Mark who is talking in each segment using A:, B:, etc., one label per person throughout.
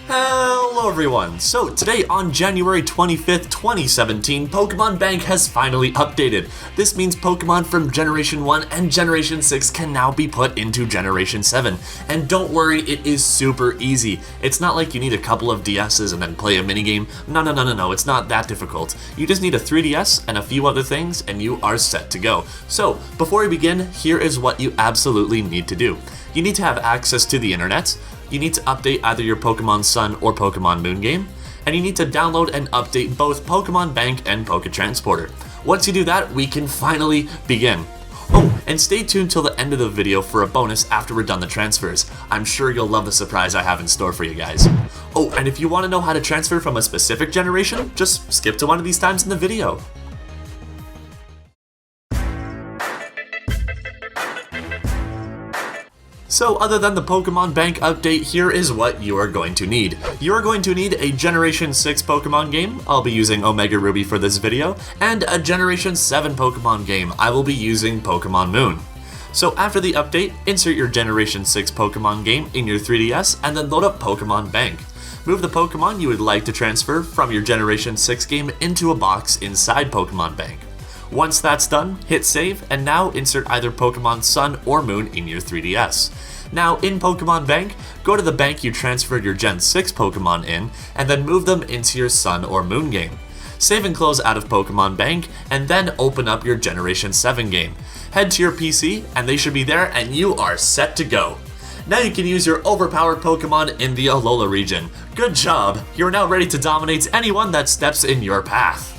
A: Hello everyone! So today on January 25th, 2017, Pokemon Bank has finally updated. This means Pokemon from Generation 1 and Generation 6 can now be put into Generation 7. And don't worry, it is super easy. It's not like you need a couple of DSs and then play a minigame. No, it's not that difficult. You just need a 3DS and a few other things and you are set to go. So, before we begin, here is what you absolutely need to do. You need to have access to the internet. You need to update either your Pokemon Sun or Pokemon Moon game, and you need to download and update both Pokemon Bank and Transporter. Once you do that, we can finally begin. Oh, and stay tuned till the end of the video for a bonus after we're done the transfers. I'm sure you'll love the surprise I have in store for you guys. Oh, and if you want to know how to transfer from a specific generation, just skip to one of these times in the video. So other than the Pokemon Bank update, here is what you are going to need. You are going to need a Generation 6 Pokemon game, I'll be using Omega Ruby for this video, and a Generation 7 Pokemon game, I will be using Pokemon Moon. So after the update, insert your Generation 6 Pokemon game in your 3DS and then load up Pokemon Bank. Move the Pokemon you would like to transfer from your Generation 6 game into a box inside Pokemon Bank. Once that's done, hit save, and now insert either Pokemon Sun or Moon in your 3DS. Now, in Pokemon Bank, go to the bank you transferred your Gen 6 Pokemon in, and then move them into your Sun or Moon game. Save and close out of Pokemon Bank, and then open up your Generation 7 game. Head to your PC, and they should be there, and you are set to go. Now you can use your overpowered Pokemon in the Alola region. Good job! You're now ready to dominate anyone that steps in your path.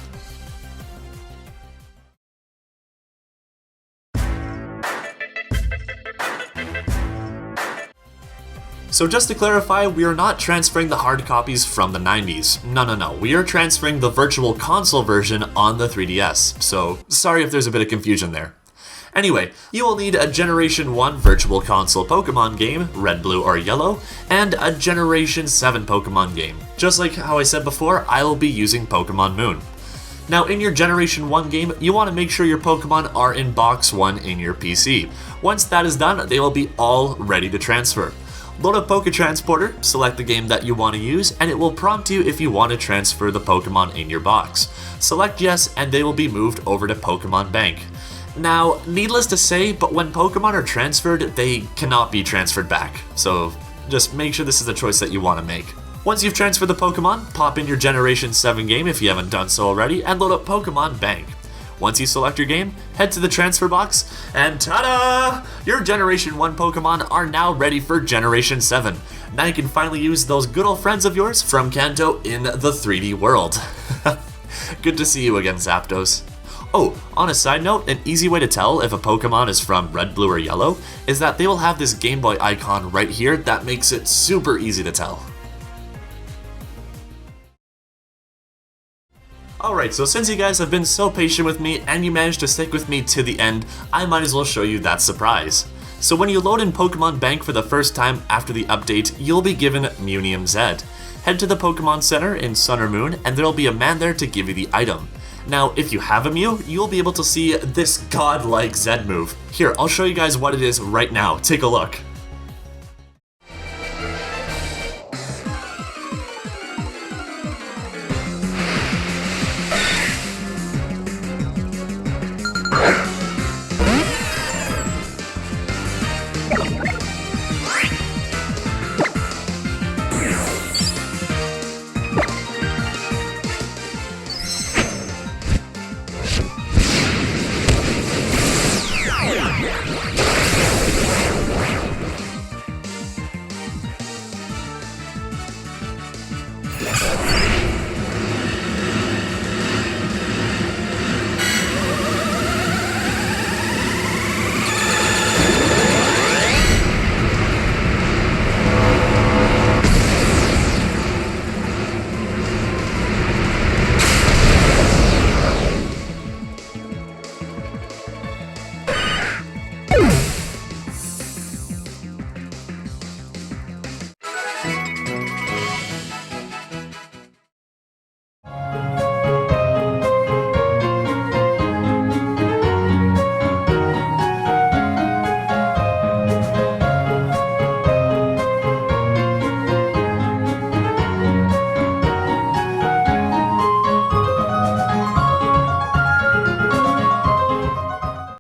A: So just to clarify, we are not transferring the hard copies from the 90s. No, we are transferring the Virtual Console version on the 3DS, so sorry if there's a bit of confusion there. Anyway, you will need a Generation 1 Virtual Console Pokemon game, Red, Blue, or Yellow, and a Generation 7 Pokemon game. Just like how I said before, I will be using Pokemon Moon. Now in your Generation 1 game, you want to make sure your Pokemon are in Box 1 in your PC. Once that is done, they will be all ready to transfer. Load up Transporter, select the game that you want to use, and it will prompt you if you want to transfer the Pokemon in your box. Select yes, and they will be moved over to Pokemon Bank. Now, needless to say, but when Pokemon are transferred, they cannot be transferred back. So just make sure this is the choice that you want to make. Once you've transferred the Pokemon, pop in your Generation 7 game if you haven't done so already, and load up Pokemon Bank. Once you select your game, head to the transfer box, and ta-da! Your Generation 1 Pokemon are now ready for Generation 7. Now you can finally use those good old friends of yours from Kanto in the 3D world. Good to see you again, Zapdos. Oh, on a side note, an easy way to tell if a Pokemon is from Red, Blue, or Yellow is that they will have this Game Boy icon right here that makes it super easy to tell. Alright, so since you guys have been so patient with me and you managed to stick with me to the end, I might as well show you that surprise. So when you load in Pokemon Bank for the first time after the update, you'll be given Munium Z. Head to the Pokemon Center in Sun or Moon and there'll be a man there to give you the item. Now, if you have a Mew, you'll be able to see this godlike Z move. Here, I'll show you guys what it is right now. Take a look.